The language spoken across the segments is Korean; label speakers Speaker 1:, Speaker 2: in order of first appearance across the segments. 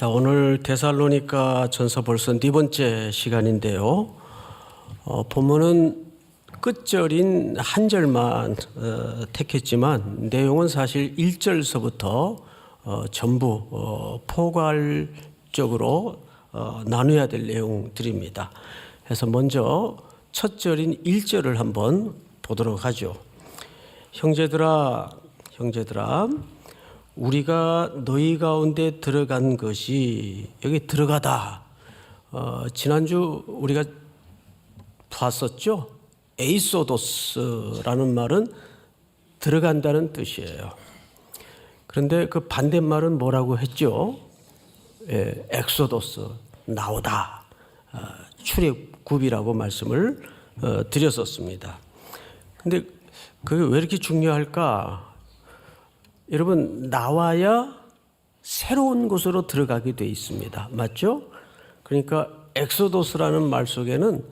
Speaker 1: 자, 오늘 데살로니가 전서 벌써 네 번째 시간인데요. 본문은 끝절인 한 절만 택했지만 내용은 사실 1절서부터 전부 포괄적으로 나눠야 될 내용들입니다. 그래서 먼저 첫 절인 1절을 한번 보도록 하죠. 형제들아 우리가 너희 가운데 들어간 것이, 여기 들어가다, 지난주 우리가 봤었죠. 에이소도스라는 말은 들어간다는 뜻이에요. 그런데 그 반대말은 뭐라고 했죠? 엑소도스, 나오다, 출애굽이라고 말씀을 드렸었습니다. 근데 그게 왜 이렇게 중요할까? 여러분, 나와야 새로운 곳으로 들어가게 돼 있습니다. 맞죠? 그러니까 엑소도스라는 말 속에는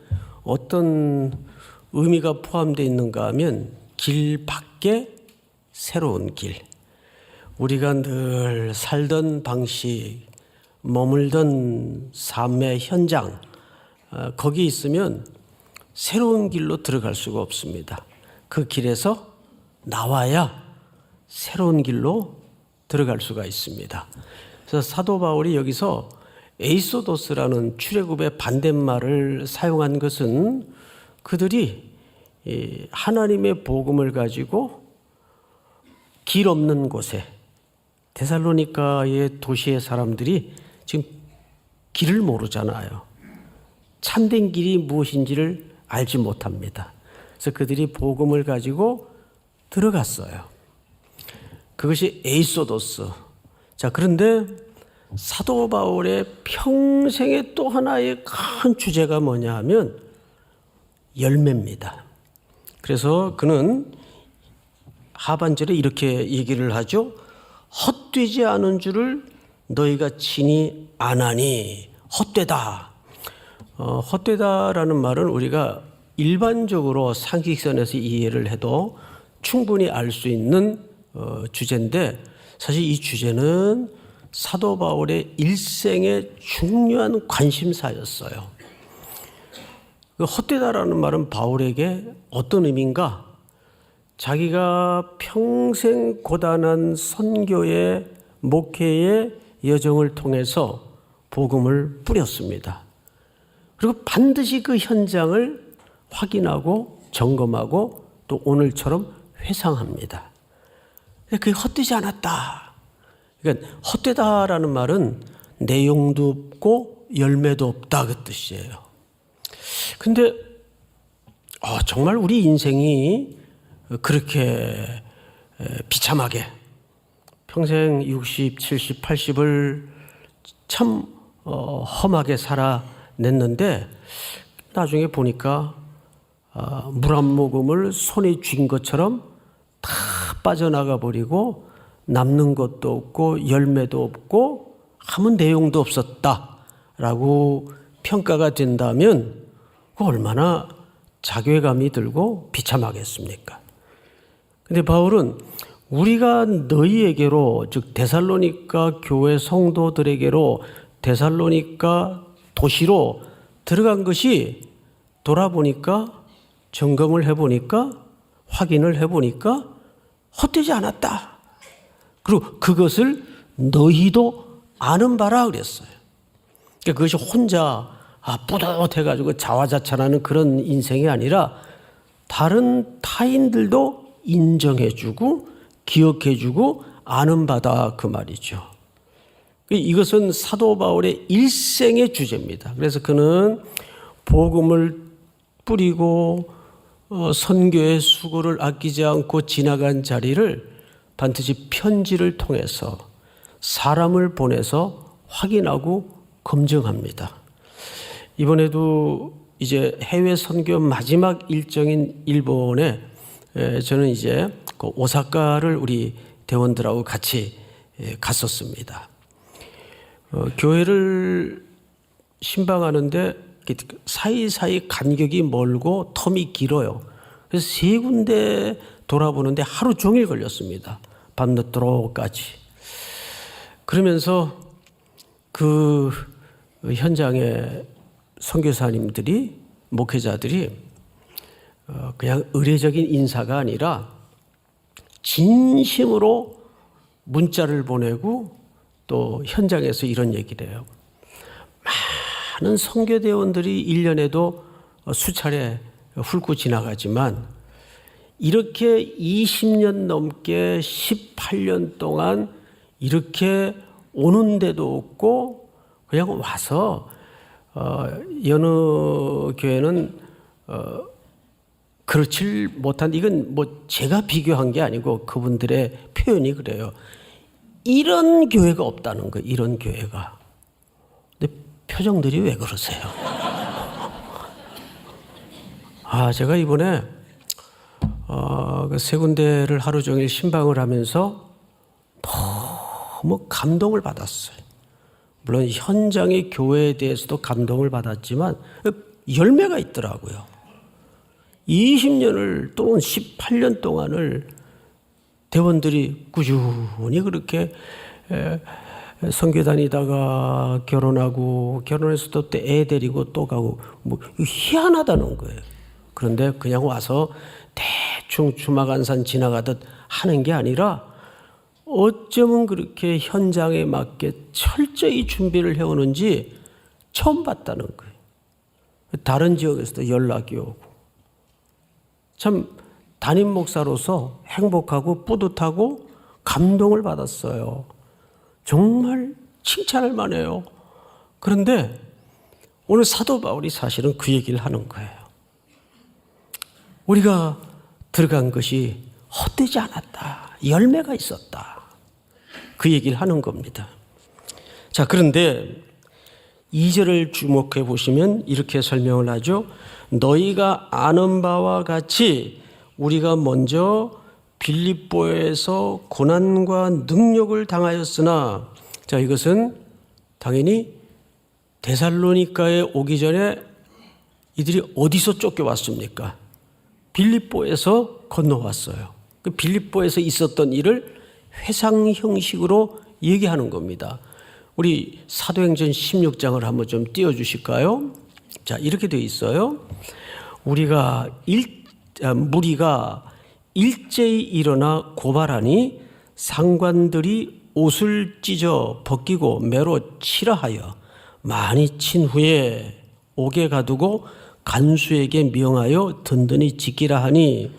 Speaker 1: 어떤 의미가 포함되어 있는가 하면 길 밖에 새로운 길. 우리가 늘 살던 방식, 머물던 삶의 현장, 거기 있으면 새로운 길로 들어갈 수가 없습니다. 그 길에서 나와야 새로운 길로 들어갈 수가 있습니다. 그래서 사도 바울이 여기서 에이소도스라는 출애굽의 반대말을 사용한 것은 그들이 하나님의 복음을 가지고 길 없는 곳에, 데살로니가의 도시의 사람들이 지금 길을 모르잖아요. 참된 길이 무엇인지를 알지 못합니다. 그래서 그들이 복음을 가지고 들어갔어요. 그것이 에이소도스. 자, 그런데 사도 바울의 평생의 또 하나의 큰 주제가 뭐냐 하면 열매입니다. 그래서 그는 하반절에 이렇게 얘기를 하죠. 헛되지 않은 줄을 너희가 친히 아나니. 헛되다. 헛되다라는 말은 우리가 일반적으로 상식선에서 이해를 해도 충분히 알 수 있는 주제인데, 사실 이 주제는 사도 바울의 일생의 중요한 관심사였어요. 헛되다라는 말은 바울에게 어떤 의미인가? 자기가 평생 고단한 선교의 목회의 여정을 통해서 복음을 뿌렸습니다. 그리고 반드시 그 현장을 확인하고 점검하고 또 오늘처럼 회상합니다. 그게 헛되지 않았다. 그러니까 헛되다라는 말은 내용도 없고 열매도 없다, 그 뜻이에요. 근데 정말 우리 인생이 그렇게 비참하게 평생 60, 70, 80을 참 험하게 살아냈는데 나중에 보니까 물 한 모금을 손에 쥔 것처럼 다 빠져나가 버리고 남는 것도 없고 열매도 없고 아무 내용도 없었다라고 평가가 된다면 그 얼마나 자괴감이 들고 비참하겠습니까? 근데 바울은 우리가 너희에게로, 즉 데살로니가 교회 성도들에게로 데살로니가 도시로 들어간 것이 돌아보니까, 점검을 해보니까, 확인을 해보니까 헛되지 않았다. 그리고 그것을 너희도 아는 바라 그랬어요. 그러니까 그것이 혼자 뿌듯해가지고 자화자찬하는 그런 인생이 아니라 다른 타인들도 인정해주고 기억해주고 아는 바다, 그 말이죠. 이것은 사도 바울의 일생의 주제입니다. 그래서 그는 복음을 뿌리고 선교의 수고를 아끼지 않고 지나간 자리를 반드시 편지를 통해서 사람을 보내서 확인하고 검증합니다. 이번에도 이제 해외 선교 마지막 일정인 일본에 저는 이제 그 오사카를 우리 대원들하고 같이 갔었습니다. 교회를 신방하는데 사이사이 간격이 멀고 텀이 길어요. 그래서 3군데 돌아보는데 하루 종일 걸렸습니다. 밤늦도록까지. 그러면서 그 그 현장의 선교사님들이, 목회자들이 그냥 의례적인 인사가 아니라 진심으로 문자를 보내고 또 현장에서 이런 얘기를 해요. 많은 선교대원들이 1년에도 수차례 훑고 지나가지만 이렇게 20년 넘게 18년 동안 이렇게 오는데도 없고 그냥 와서 여느 교회는 그렇질 못한, 이건 뭐 제가 비교한 게 아니고 그분들의 표현이 그래요. 이런 교회가 없다는 거예요. 이런 교회가. 근데 표정들이 왜 그러세요? 제가 이번에 그 세 군데를 하루 종일 신방을 하면서 너무 감동을 받았어요. 물론 현장의 교회에 대해서도 감동을 받았지만 열매가 있더라고요. 20년을 또는 18년 동안을 대원들이 꾸준히 그렇게 선교 다니다가 결혼하고, 결혼해서도 또 애 데리고 또 가고, 뭐 희한하다는 거예요. 그런데 그냥 와서 대충 주마간산 지나가듯 하는 게 아니라 어쩌면 그렇게 현장에 맞게 철저히 준비를 해오는지 처음 봤다는 거예요. 다른 지역에서도 연락이 오고. 참 담임 목사로서 행복하고 뿌듯하고 감동을 받았어요. 정말 칭찬할 만해요. 그런데 오늘 사도 바울이 사실은 그 얘기를 하는 거예요. 우리가 들어간 것이 헛되지 않았다. 열매가 있었다. 그 얘기를 하는 겁니다. 자, 그런데 2절을 주목해 보시면 이렇게 설명을 하죠. 너희가 아는 바와 같이 우리가 먼저 빌립보에서 고난과 능력을 당하였으나, 자, 이것은 당연히 데살로니가에 오기 전에 이들이 어디서 쫓겨왔습니까? 빌립보에서 건너왔어요. 그 빌립보에서 있었던 일을 회상 형식으로 얘기하는 겁니다. 우리 사도행전 16장을 한번 좀 띄워주실까요? 자, 이렇게 되어 있어요. 무리가 일제히 일어나 고발하니 상관들이 옷을 찢어 벗기고 매로 치라하여 많이 친 후에 옥에 가두고 간수에게 명하여 든든히 지키라 하니,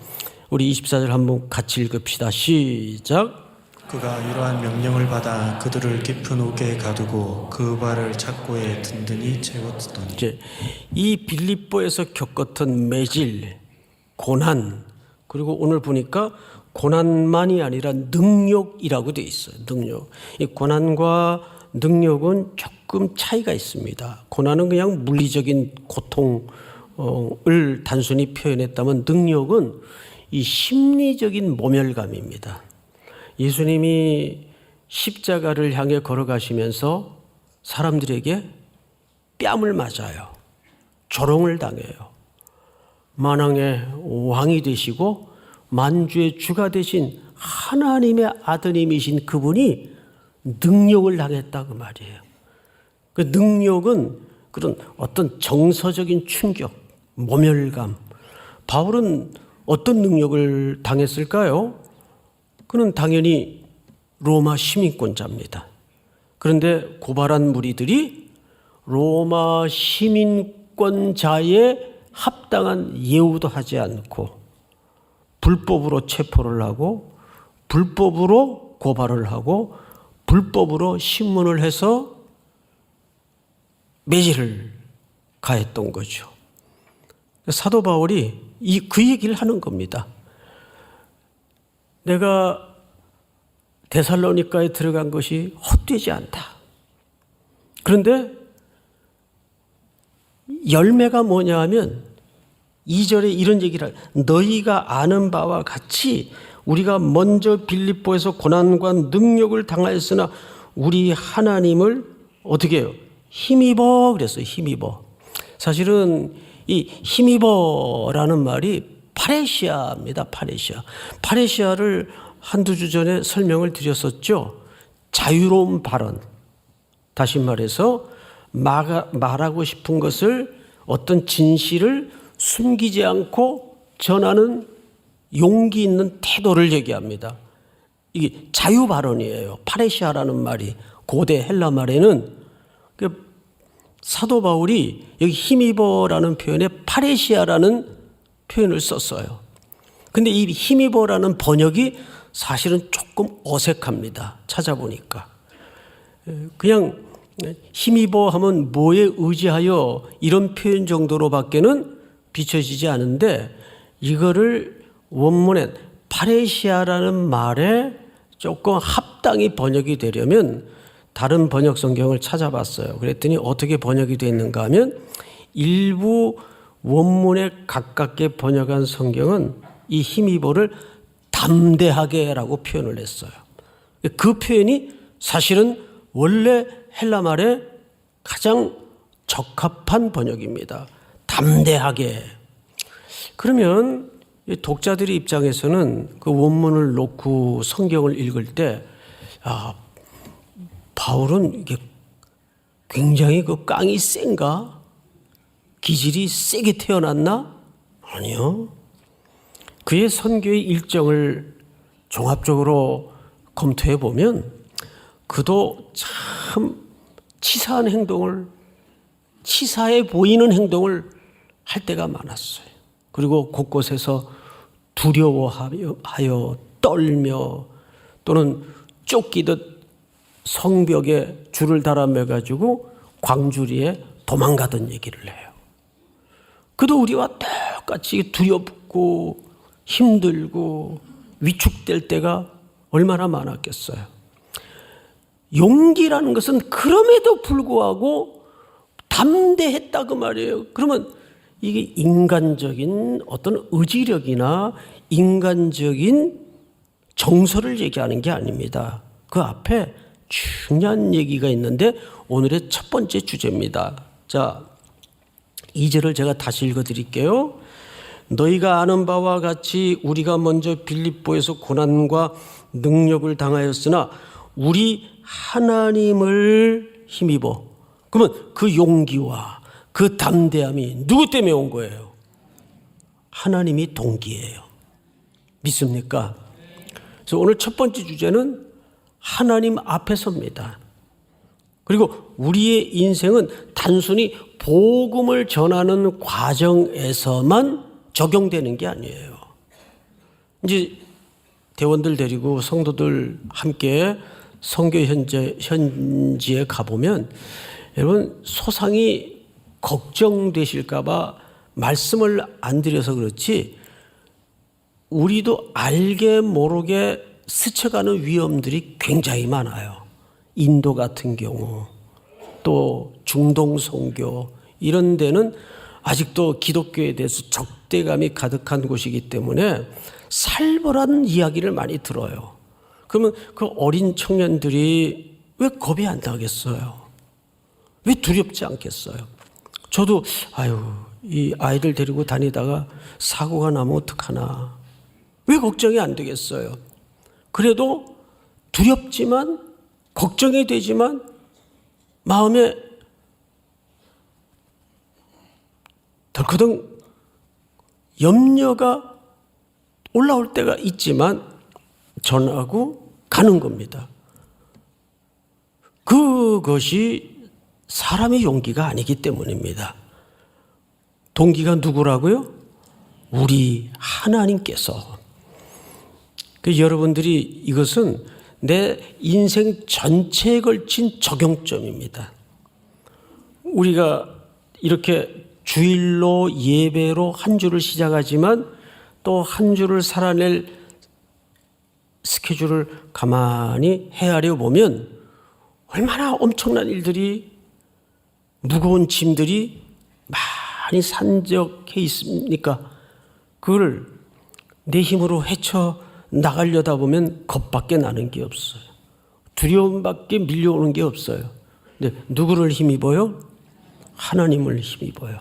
Speaker 1: 우리 24절 한번 같이 읽읍시다. 시작.
Speaker 2: 그가 이러한 명령을 받아 그들을 깊은 옥에 가두고 그 발을 착고에 든든히 채웠더니,
Speaker 1: 이제 이 빌립보에서 겪었던 매질, 고난, 그리고 오늘 보니까 고난만이 아니라 능력이라고 되어 있어요. 능력. 이 고난과 능력은 조금 차이가 있습니다. 고난은 그냥 물리적인 고통을 단순히 표현했다면 능력은 이 심리적인 모멸감입니다. 예수님이 십자가를 향해 걸어가시면서 사람들에게 뺨을 맞아요. 조롱을 당해요. 만왕의 왕이 되시고 만주의 주가 되신 하나님의 아드님이신 그분이 능력을 당했다 그 말이에요. 그 능력은 그런 어떤 정서적인 충격, 모멸감. 바울은 어떤 능력을 당했을까요? 그는 당연히 로마 시민권자입니다. 그런데 고발한 무리들이 로마 시민권자의 합당한 예우도 하지 않고 불법으로 체포를 하고 불법으로 고발을 하고 불법으로 신문을 해서 매질을 가했던 거죠. 사도 바울이 그 얘기를 하는 겁니다. 내가 데살로니가에 들어간 것이 헛되지 않다. 그런데 열매가 뭐냐 하면 2절에 이런 얘기를 너희가 아는 바와 같이 우리가 먼저 빌립보에서 고난과 능력을 당하였으나 우리 하나님을 어떻게 해요? 힘입어 그랬어요. 힘입어. 사실은 이 힘입어라는 말이 파레시아입니다. 파레시아. 파레시아를 한두 주 전에 설명을 드렸었죠. 자유로운 발언. 다시 말해서 말하고 싶은 것을 어떤 진실을 숨기지 않고 전하는 용기 있는 태도를 얘기합니다. 이게 자유 발언이에요. 파레시아라는 말이 고대 헬라 말에는 사도 바울이 여기 힘입어라는 표현에 파레시아라는 표현을 썼어요. 근데 이 힘입어라는 번역이 사실은 조금 어색합니다. 찾아보니까. 그냥 힘입어 하면 뭐에 의지하여 이런 표현 정도로밖에는 비춰지지 않은데 이거를 원문에 파레시아라는 말에 조금 합당히 번역이 되려면 다른 번역 성경을 찾아봤어요. 그랬더니 어떻게 번역이 되어 있는가 하면 일부 원문에 가깝게 번역한 성경은 이 힘입어를 담대하게라고 표현을 했어요. 그 표현이 사실은 원래 헬라 말에 가장 적합한 번역입니다. 담대하게. 그러면 독자들의 입장에서는 그 원문을 놓고 성경을 읽을 때 바울은 이게 굉장히 그 깡이 센가? 기질이 세게 태어났나? 아니요. 그의 선교의 일정을 종합적으로 검토해 보면 그도 참 치사한 행동을, 치사해 보이는 행동을 할 때가 많았어요. 그리고 곳곳에서 두려워하여 떨며 또는 쫓기듯 성벽에 줄을 달아매 가지고 광주리에 도망가던 얘기를 해요. 그도 우리와 똑같이 두렵고 힘들고 위축될 때가 얼마나 많았겠어요. 용기라는 것은 그럼에도 불구하고 담대했다 그 말이에요. 그러면 이게 인간적인 어떤 의지력이나 인간적인 정서를 얘기하는 게 아닙니다. 그 앞에 중요한 얘기가 있는데 오늘의 첫 번째 주제입니다. 자, 2절을 제가 다시 읽어드릴게요. 너희가 아는 바와 같이 우리가 먼저 빌립보에서 고난과 능력을 당하였으나 우리 하나님을 힘입어. 그러면 그 용기와 그 담대함이 누구 때문에 온 거예요? 하나님이 동기예요. 믿습니까? 그래서 오늘 첫 번째 주제는 하나님 앞에 섭니다. 그리고 우리의 인생은 단순히 복음을 전하는 과정에서만 적용되는 게 아니에요. 이제 대원들 데리고 성도들 함께 선교 현지에 가보면 여러분 소상히 걱정되실까 봐 말씀을 안 드려서 그렇지 우리도 알게 모르게 스쳐가는 위험들이 굉장히 많아요. 인도 같은 경우 또 중동 선교 이런 데는 아직도 기독교에 대해서 적대감이 가득한 곳이기 때문에 살벌한 이야기를 많이 들어요. 그러면 그 어린 청년들이 왜 겁이 안 나겠어요? 왜 두렵지 않겠어요? 저도 이 아이들 데리고 다니다가 사고가 나면 어떡하나. 왜 걱정이 안 되겠어요? 그래도 두렵지만 걱정이 되지만 마음에 덜커덩 염려가 올라올 때가 있지만 전하고 가는 겁니다. 그것이 사람의 용기가 아니기 때문입니다. 동기가 누구라고요? 우리 하나님께서. 여러분들이 이것은 내 인생 전체에 걸친 적용점입니다. 우리가 이렇게 주일로 예배로 한 주를 시작하지만 또 한 주를 살아낼 스케줄을 가만히 헤아려 보면 얼마나 엄청난 일들이 무거운 짐들이 많이 산적해 있습니까? 그걸 내 힘으로 헤쳐 나가려다 보면 겁밖에 나는 게 없어요. 두려움밖에 밀려오는 게 없어요. 근데 누구를 힘입어요? 하나님을 힘입어요.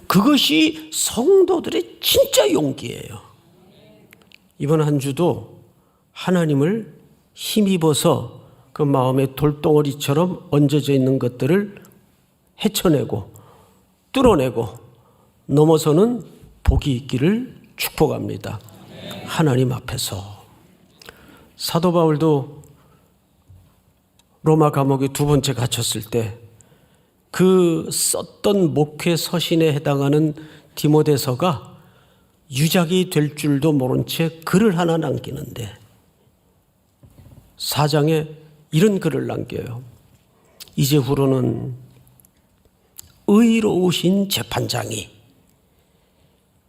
Speaker 1: 그것이 성도들의 진짜 용기예요. 이번 한 주도 하나님을 힘입어서 그 마음의 돌덩어리처럼 얹어져 있는 것들을 헤쳐내고 뚫어내고 넘어서는 복이 있기를 축복합니다. 하나님 앞에서. 사도 바울도 로마 감옥에 두 번째 갇혔을 때 그 썼던 목회 서신에 해당하는 디모데서가 유작이 될 줄도 모른 채 글을 하나 남기는데 4장에 이런 글을 남겨요. 이제후로는 의로우신 재판장이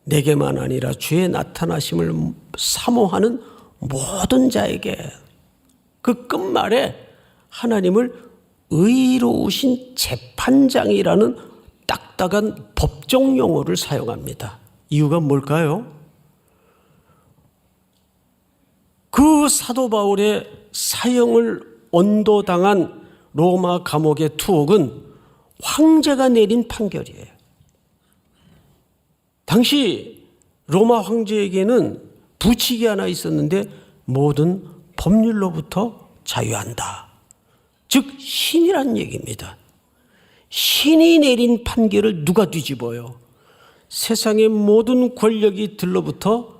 Speaker 1: 내게만 아니라 주의 나타나심을 사모하는 모든 자에게, 그 끝말에 하나님을 의로우신 재판장이라는 딱딱한 법정 용어를 사용합니다. 이유가 뭘까요? 그 사도 바울의 사형을 언도당한 로마 감옥의 투옥은 황제가 내린 판결이에요. 당시 로마 황제에게는 부칙이 하나 있었는데 모든 법률로부터 자유한다. 즉 신이란 얘기입니다. 신이 내린 판결을 누가 뒤집어요? 세상의 모든 권력이 들로부터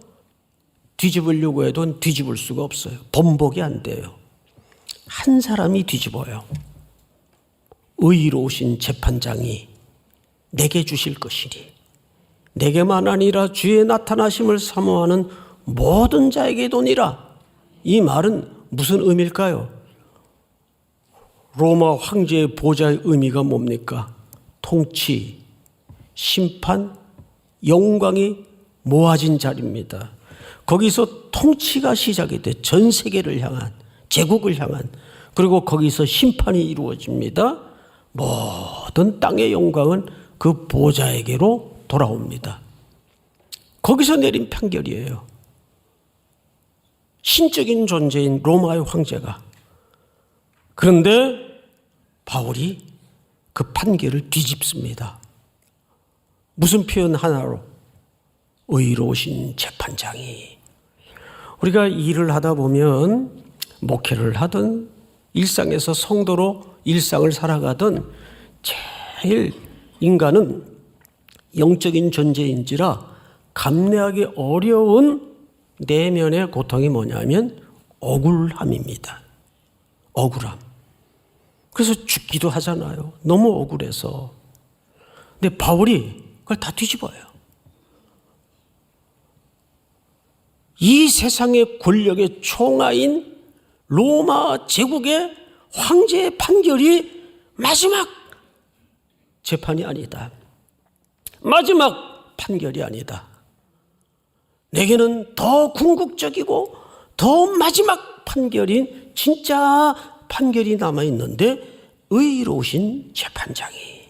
Speaker 1: 뒤집으려고 해도 뒤집을 수가 없어요. 번복이 안 돼요. 한 사람이 뒤집어요. 의로우신 재판장이 내게 주실 것이니 내게만 아니라 주의 나타나심을 사모하는 모든 자에게 도니라. 이 말은 무슨 의미일까요? 로마 황제의 보좌의 의미가 뭡니까? 통치, 심판, 영광이 모아진 자리입니다. 거기서 통치가 시작이 돼. 전 세계를 향한, 제국을 향한, 그리고 거기서 심판이 이루어집니다. 모든 땅의 영광은 그 보좌에게로 돌아옵니다. 거기서 내린 판결이에요. 신적인 존재인 로마의 황제가. 그런데 바울이 그 판결을 뒤집습니다. 무슨 표현 하나로? 의로우신 재판장이. 우리가 일을 하다 보면 목회를 하든 일상에서 성도로 일상을 살아가든 제일 인간은 영적인 존재인지라 감내하기 어려운 내면의 고통이 뭐냐면 억울함입니다. 억울함. 그래서 죽기도 하잖아요. 너무 억울해서. 근데 바울이 그걸 다 뒤집어요. 이 세상의 권력의 총아인 로마 제국의 황제의 판결이 마지막 재판이 아니다. 마지막 판결이 아니다. 내게는 더 궁극적이고 더 마지막 판결인 진짜 판결이 남아있는데 의로우신 재판장이.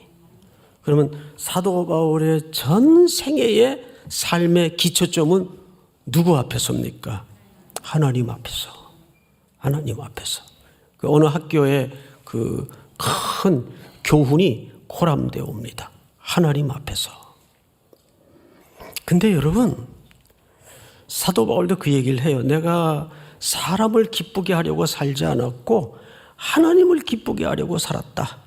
Speaker 1: 그러면 사도 바울의 전 생애의 삶의 기초점은 누구 앞에서입니까? 하나님 앞에서. 하나님 앞에서. 그 어느 학교에 그 큰 교훈이 코람되어 옵니다. 하나님 앞에서. 근데 여러분, 사도 바울도 그 얘기를 해요. 내가 사람을 기쁘게 하려고 살지 않았고 하나님을 기쁘게 하려고 살았다.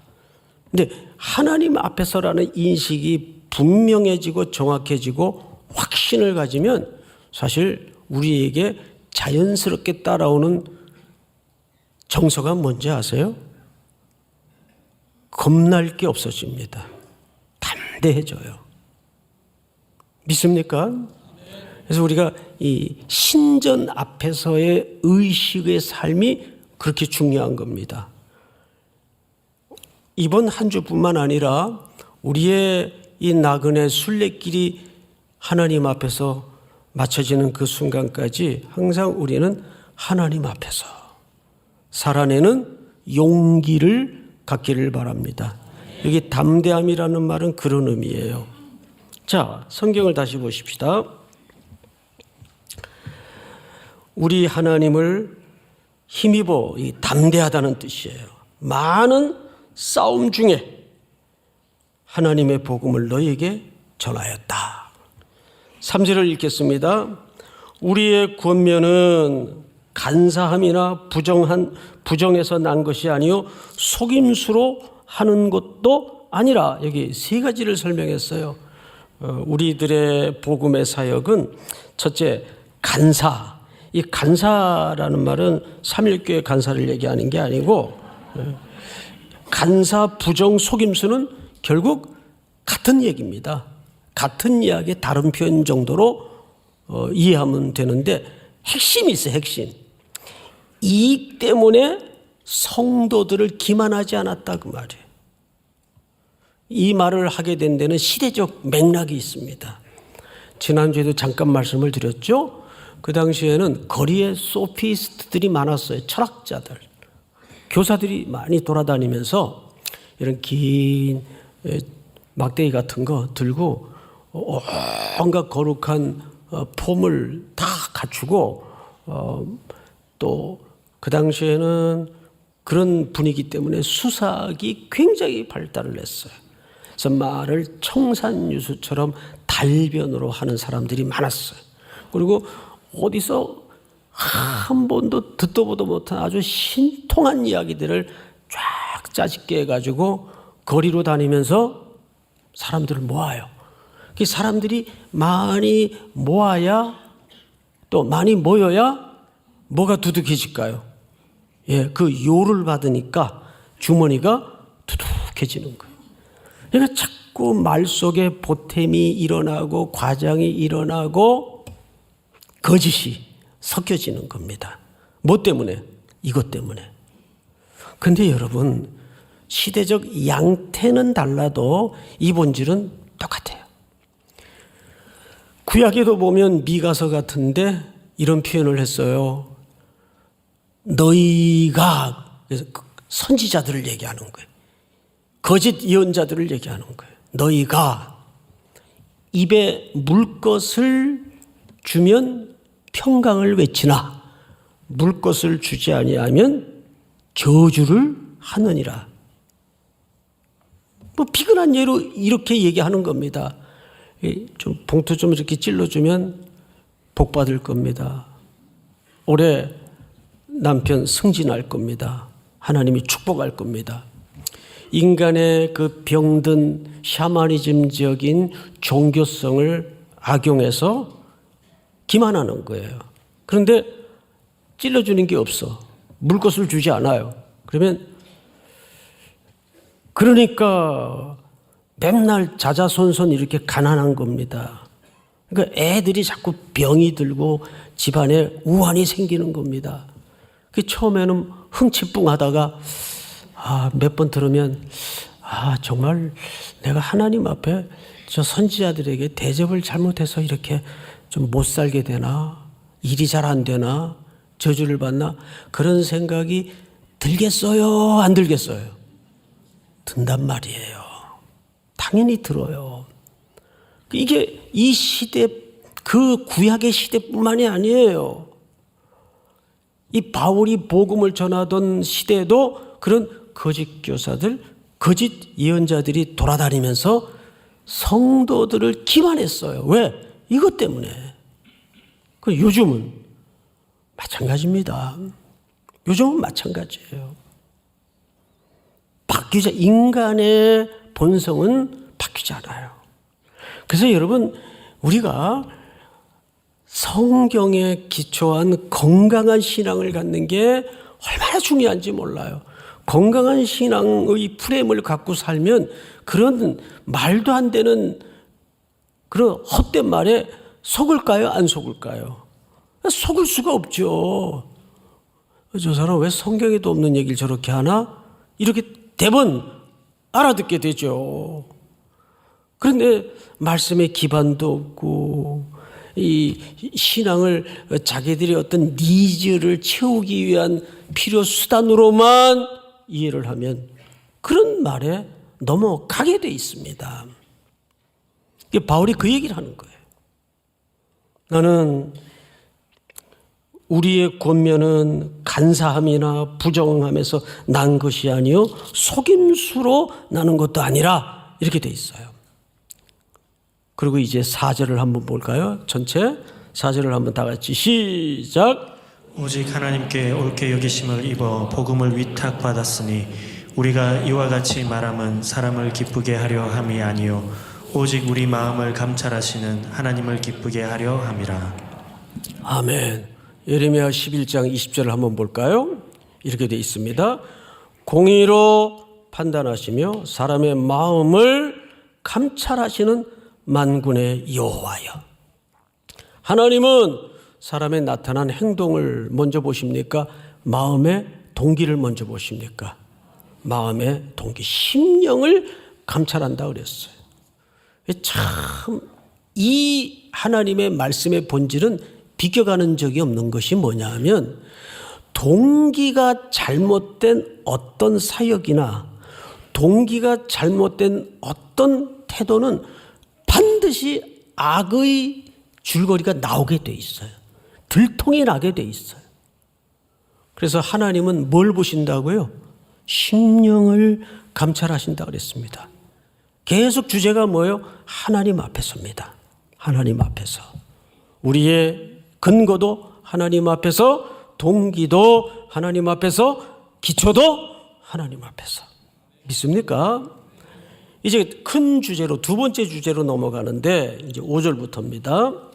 Speaker 1: 근데 하나님 앞에서라는 인식이 분명해지고 정확해지고 확신을 가지면 사실 우리에게 자연스럽게 따라오는 정서가 뭔지 아세요? 겁날 게 없어집니다. 담대해져요. 믿습니까? 그래서 우리가 이 신전 앞에서의 의식의 삶이 그렇게 중요한 겁니다. 이번 한 주뿐만 아니라 우리의 이 나그네 순례길이 하나님 앞에서 맞춰지는 그 순간까지 항상 우리는 하나님 앞에서 살아내는 용기를 갖기를 바랍니다. 여기 담대함이라는 말은 그런 의미예요. 자, 성경을 다시 보십시다. 우리 하나님을 힘입어 담대하다는 뜻이에요. 많은 싸움 중에 하나님의 복음을 너희에게 전하였다. 3절을 읽겠습니다. 우리의 권면은 간사함이나 부정해서 난 것이 아니요 속임수로 하는 것도 아니라, 여기 세 가지를 설명했어요. 우리들의 복음의 사역은 첫째, 간사. 이 간사라는 말은 삼일교회 간사를 얘기하는 게 아니고, 간사, 부정, 속임수는 결국 같은 얘기입니다. 같은 이야기의 다른 표현 정도로 이해하면 되는데, 핵심이 있어요. 핵심. 이익 때문에 성도들을 기만하지 않았다 그 말이에요. 이 말을 하게 된 데는 시대적 맥락이 있습니다. 지난주에도 잠깐 말씀을 드렸죠. 그 당시에는 거리에 소피스트들이 많았어요. 철학자들, 교사들이 많이 돌아다니면서 이런 긴 막대기 같은 거 들고 온갖 거룩한 폼을 다 갖추고, 또 그 당시에는 그런 분위기 때문에 수사학이 굉장히 발달을 했어요. 그래서 말을 청산유수처럼 달변으로 하는 사람들이 많았어요. 그리고 어디서 한 번도 듣도 보도 못한 아주 신통한 이야기들을 쫙 짜집게 해가지고 거리로 다니면서 사람들을 모아요. 그 사람들이 많이 모아야, 또 많이 모여야 뭐가 두둑해질까요? 예, 그 요를 받으니까 주머니가 두둑해지는 거예요. 그러니까 자꾸 말 속에 보탬이 일어나고 과장이 일어나고 거짓이 섞여지는 겁니다. 뭐 때문에? 이것 때문에. 근데 여러분, 시대적 양태는 달라도 이 본질은 똑같아요. 구약에도 보면 미가서 같은데 이런 표현을 했어요. 너희가, 그래서 선지자들을 얘기하는 거예요. 거짓 예언자들을 얘기하는 거예요. 너희가 입에 물 것을 주면 평강을 외치나 물 것을 주지 아니하면 저주를 하느니라. 뭐 비근한 예로 이렇게 얘기하는 겁니다. 좀 봉투 좀 이렇게 찔러주면 복 받을 겁니다. 올해 남편 승진할 겁니다. 하나님이 축복할 겁니다. 인간의 그 병든 샤머니즘적인 종교성을 악용해서 기만하는 거예요. 그런데 찔러주는 게 없어. 물 것을 주지 않아요. 그러니까 맨날 자자손손 이렇게 가난한 겁니다. 그러니까 애들이 자꾸 병이 들고 집안에 우환이 생기는 겁니다. 그 처음에는 흥칫뿡하다가 몇 번 들으면 정말 내가 하나님 앞에 저 선지자들에게 대접을 잘못해서 이렇게 좀 못 살게 되나, 일이 잘 안 되나, 저주를 받나, 그런 생각이 들겠어요, 안 들겠어요? 든단 말이에요. 당연히 들어요. 이게 이 시대, 그 구약의 시대뿐만이 아니에요. 이 바울이 복음을 전하던 시대에도 그런 거짓 교사들, 거짓 예언자들이 돌아다니면서 성도들을 기만했어요. 왜? 이것 때문에. 요즘은 마찬가지입니다. 요즘은 마찬가지예요. 인간의 본성은 바뀌지 않아요. 그래서 여러분, 우리가 성경에 기초한 건강한 신앙을 갖는 게 얼마나 중요한지 몰라요. 건강한 신앙의 프레임을 갖고 살면 그런 말도 안 되는 그런 헛된 말에 속을까요? 안 속을까요? 속을 수가 없죠. 저 사람 왜 성경에도 없는 얘기를 저렇게 하나? 이렇게 대번 알아듣게 되죠. 그런데 말씀에 기반도 없고 이 신앙을 자기들의 어떤 니즈를 채우기 위한 필요 수단으로만 이해를 하면 그런 말에 넘어가게 돼 있습니다. 바울이 그 얘기를 하는 거예요. 나는 우리의 권면은 간사함이나 부정함에서 난 것이 아니요 속임수로 나는 것도 아니라, 이렇게 돼 있어요. 그리고 이제 4절을 한번 볼까요? 전체 4절을 한번 다 같이 시작.
Speaker 2: 오직 하나님께 옳게 여기심을 입어 복음을 위탁받았으니 우리가 이와 같이 말함은 사람을 기쁘게 하려 함이 아니요 오직 우리 마음을 감찰하시는 하나님을 기쁘게 하려 함이라.
Speaker 1: 아멘. 예레미야 11장 20절을 한번 볼까요? 이렇게 되어 있습니다. 공의로 판단하시며 사람의 마음을 감찰하시는 만군의 여호와여. 하나님은 사람의 나타난 행동을 먼저 보십니까? 마음의 동기를 먼저 보십니까? 마음의 동기, 심령을 감찰한다 그랬어요. 참, 이 하나님의 말씀의 본질은 비껴가는 적이 없는 것이 뭐냐 하면 동기가 잘못된 어떤 사역이나 동기가 잘못된 어떤 태도는 반드시 악의 줄거리가 나오게 돼 있어요. 들통이 나게 돼 있어요. 그래서 하나님은 뭘 보신다고요? 심령을 감찰하신다 그랬습니다. 계속 주제가 뭐예요? 하나님 앞에서입니다. 하나님 앞에서. 우리의 근거도 하나님 앞에서, 동기도 하나님 앞에서, 기초도 하나님 앞에서. 믿습니까? 이제 큰 주제로, 두 번째 주제로 넘어가는데 이제 5절부터입니다.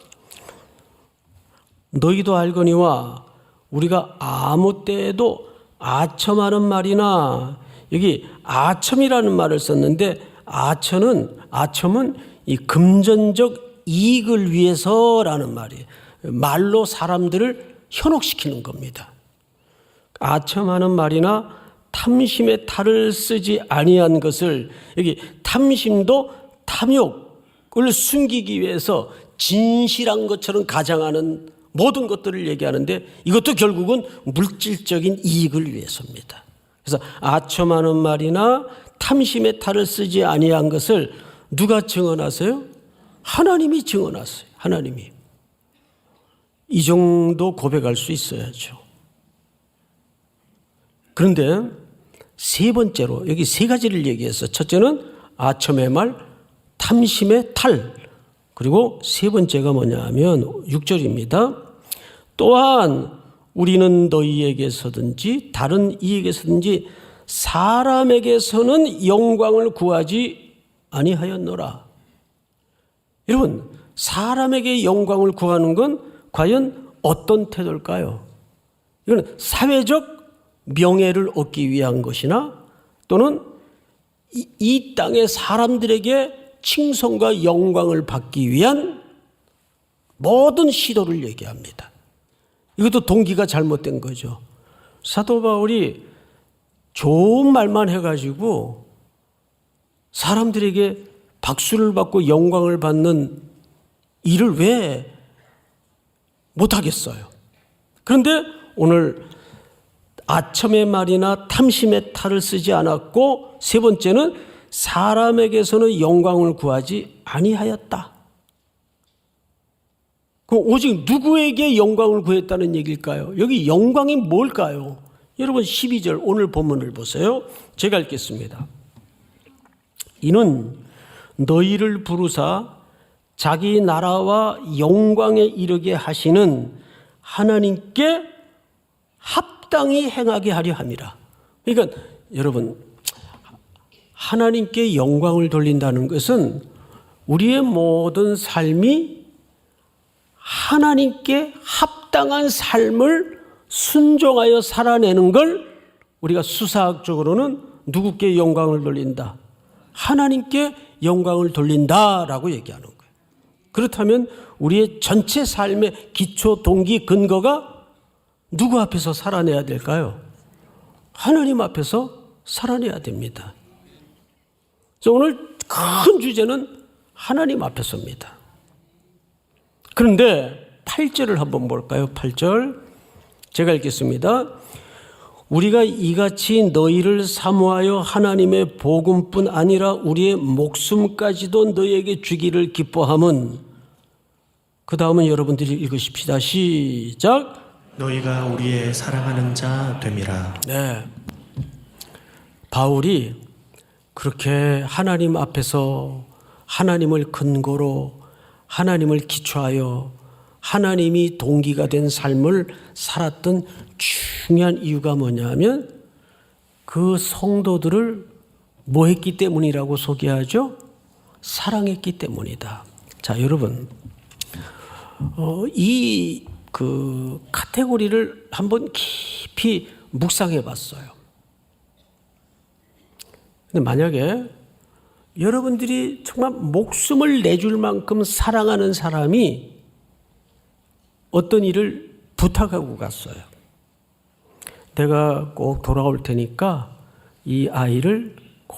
Speaker 1: 너희도 알거니와 우리가 아무 때에도 아첨하는 말이나, 여기 아첨이라는 말을 썼는데 아첨은 이 금전적 이익을 위해서라는 말이에요. 말로 사람들을 현혹시키는 겁니다. 아첨하는 말이나 탐심의 탈을 쓰지 아니한 것을, 여기 탐심도 탐욕을 숨기기 위해서 진실한 것처럼 가장하는 모든 것들을 얘기하는데 이것도 결국은 물질적인 이익을 위해서입니다. 그래서 아첨하는 말이나 탐심의 탈을 쓰지 아니한 것을 누가 증언하세요? 하나님이 증언하세요. 하나님이. 이 정도 고백할 수 있어야죠. 그런데 세 번째로 여기 세 가지를 얘기해서, 첫째는 아첨의 말, 탐심의 탈, 그리고 세 번째가 뭐냐 하면 6절입니다. 또한 우리는 너희에게서든지 다른 이에게서든지 사람에게서는 영광을 구하지 아니하였노라. 여러분, 사람에게 영광을 구하는 건 과연 어떤 태도일까요? 이건 사회적 명예를 얻기 위한 것이나 또는 이 땅의 사람들에게 칭송과 영광을 받기 위한 모든 시도를 얘기합니다. 이것도 동기가 잘못된 거죠. 사도 바울이 좋은 말만 해가지고 사람들에게 박수를 받고 영광을 받는 일을 왜 못하겠어요? 그런데 오늘 아첨의 말이나 탐심의 탈을 쓰지 않았고, 세 번째는 사람에게서는 영광을 구하지 아니하였다. 그럼 오직 누구에게 영광을 구했다는 얘기일까요? 여기 영광이 뭘까요? 여러분 12절 오늘 본문을 보세요. 제가 읽겠습니다. 이는 너희를 부르사 자기 나라와 영광에 이르게 하시는 하나님께 합당히 행하게 하려 함이라. 그러니까 여러분, 하나님께 영광을 돌린다는 것은 우리의 모든 삶이 하나님께 합당한 삶을 순종하여 살아내는 걸 우리가 수사학적으로는 누구께 영광을 돌린다? 하나님께 영광을 돌린다라고 얘기하는 거예요. 그렇다면 우리의 전체 삶의 기초, 동기, 근거가 누구 앞에서 살아내야 될까요? 하나님 앞에서 살아내야 됩니다. 오늘 큰 주제는 하나님 앞에서입니다. 그런데 8절을 한번 볼까요? 8절 제가 읽겠습니다. 우리가 이같이 너희를 사모하여 하나님의 복음뿐 아니라 우리의 목숨까지도 너희에게 주기를 기뻐함은, 그 다음은 여러분들이 읽으십시다. 시작.
Speaker 2: 너희가 우리의 사랑하는 자 됨이라.
Speaker 1: 네, 바울이 그렇게 하나님 앞에서 하나님을 근거로, 하나님을 기초하여 하나님이 동기가 된 삶을 살았던 중요한 이유가 뭐냐면 그 성도들을 뭐 했기 때문이라고 소개하죠? 사랑했기 때문이다. 자, 여러분, 이 카테고리를 한번 깊이 묵상해 봤어요. 근데 만약에 여러분들이 정말 목숨을 내줄 만큼 사랑하는 사람이 어떤 일을 부탁하고 갔어요. 내가 꼭 돌아올 테니까 이 아이를 꼭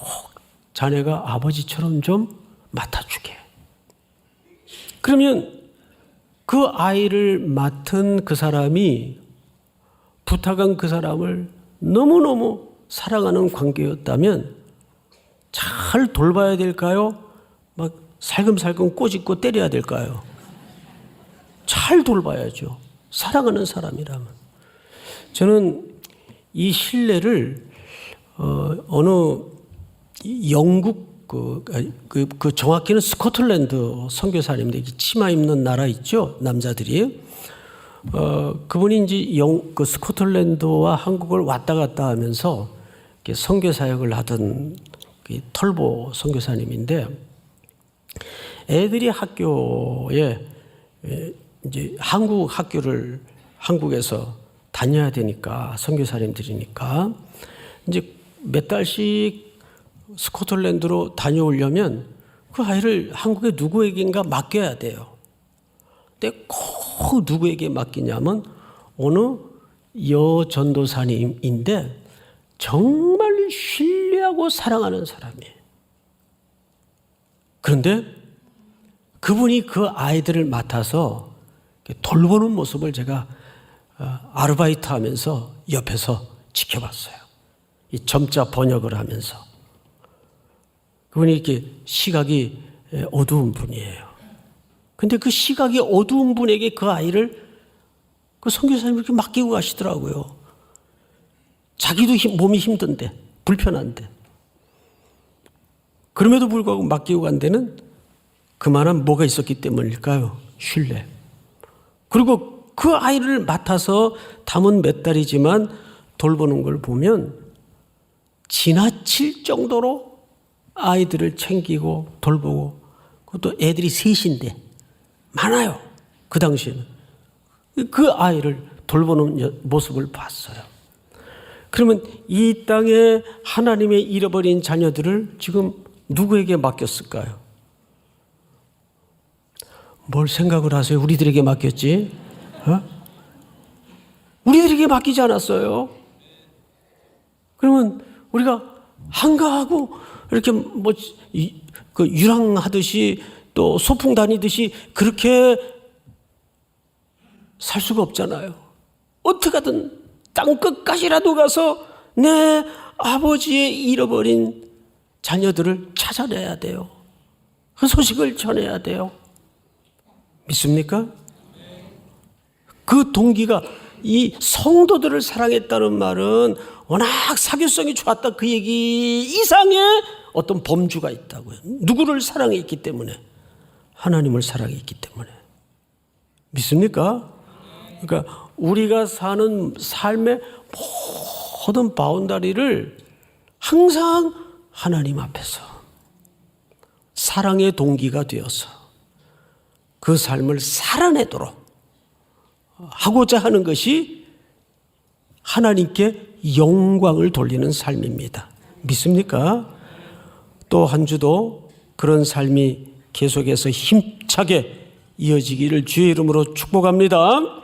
Speaker 1: 자네가 아버지처럼 좀 맡아주게. 그러면 그 아이를 맡은 그 사람이 부탁한 그 사람을 너무너무 사랑하는 관계였다면 잘 돌봐야 될까요? 막 살금살금 꼬집고 때려야 될까요? 잘 돌봐야죠. 사랑하는 사람이라면. 저는 이 신뢰를 어느 영국 정확히는 스코틀랜드 선교사님들 치마 입는 나라 있죠, 남자들이. 그분이 이제 스코틀랜드와 한국을 왔다 갔다 하면서 선교 사역을 하던 털보 선교사님인데, 애들이 학교에 이제 한국에서 다녀야 되니까, 선교사님들이니까 이제 몇 달씩 스코틀랜드로 다녀오려면 그 아이를 한국의 누구에게인가 맡겨야 돼요. 근데 꼭 누구에게 맡기냐면 어느 여전도사님인데 정말 신뢰하고 사랑하는 사람이에요. 그런데 그분이 그 아이들을 맡아서 돌보는 모습을 제가 아르바이트 하면서 옆에서 지켜봤어요. 이 점자 번역을 하면서. 그분이 이렇게 시각이 어두운 분이에요. 근데 그 시각이 어두운 분에게 그 아이를 그 선교사님이 이렇게 맡기고 가시더라고요. 자기도 몸이 힘든데, 불편한데. 그럼에도 불구하고 맡기고 간 데는 그만한 뭐가 있었기 때문일까요? 신뢰. 그리고 그 아이를 맡아서 담은 몇 달이지만 돌보는 걸 보면 지나칠 정도로 아이들을 챙기고 돌보고, 그것도 애들이 셋인데 많아요. 그 당시에는. 그 아이를 돌보는 모습을 봤어요. 그러면 이 땅에 하나님의 잃어버린 자녀들을 지금 누구에게 맡겼을까요? 뭘 생각을 하세요? 우리들에게 맡겼지? 우리들에게 맡기지 않았어요. 그러면 우리가 한가하고 이렇게 유랑하듯이 또 소풍 다니듯이 그렇게 살 수가 없잖아요. 어떻게든 땅끝까지라도 가서 내 아버지의 잃어버린 자녀들을 찾아내야 돼요. 그 소식을 전해야 돼요. 믿습니까? 그 동기가, 이 성도들을 사랑했다는 말은 워낙 사교성이 좋았다 그 얘기 이상의 어떤 범주가 있다고요. 누구를 사랑했기 때문에? 하나님을 사랑했기 때문에. 믿습니까? 그러니까 우리가 사는 삶의 모든 바운다리를 항상 하나님 앞에서 사랑의 동기가 되어서 그 삶을 살아내도록 하고자 하는 것이 하나님께 영광을 돌리는 삶입니다. 믿습니까? 또 한 주도 그런 삶이 계속해서 힘차게 이어지기를 주의 이름으로 축복합니다.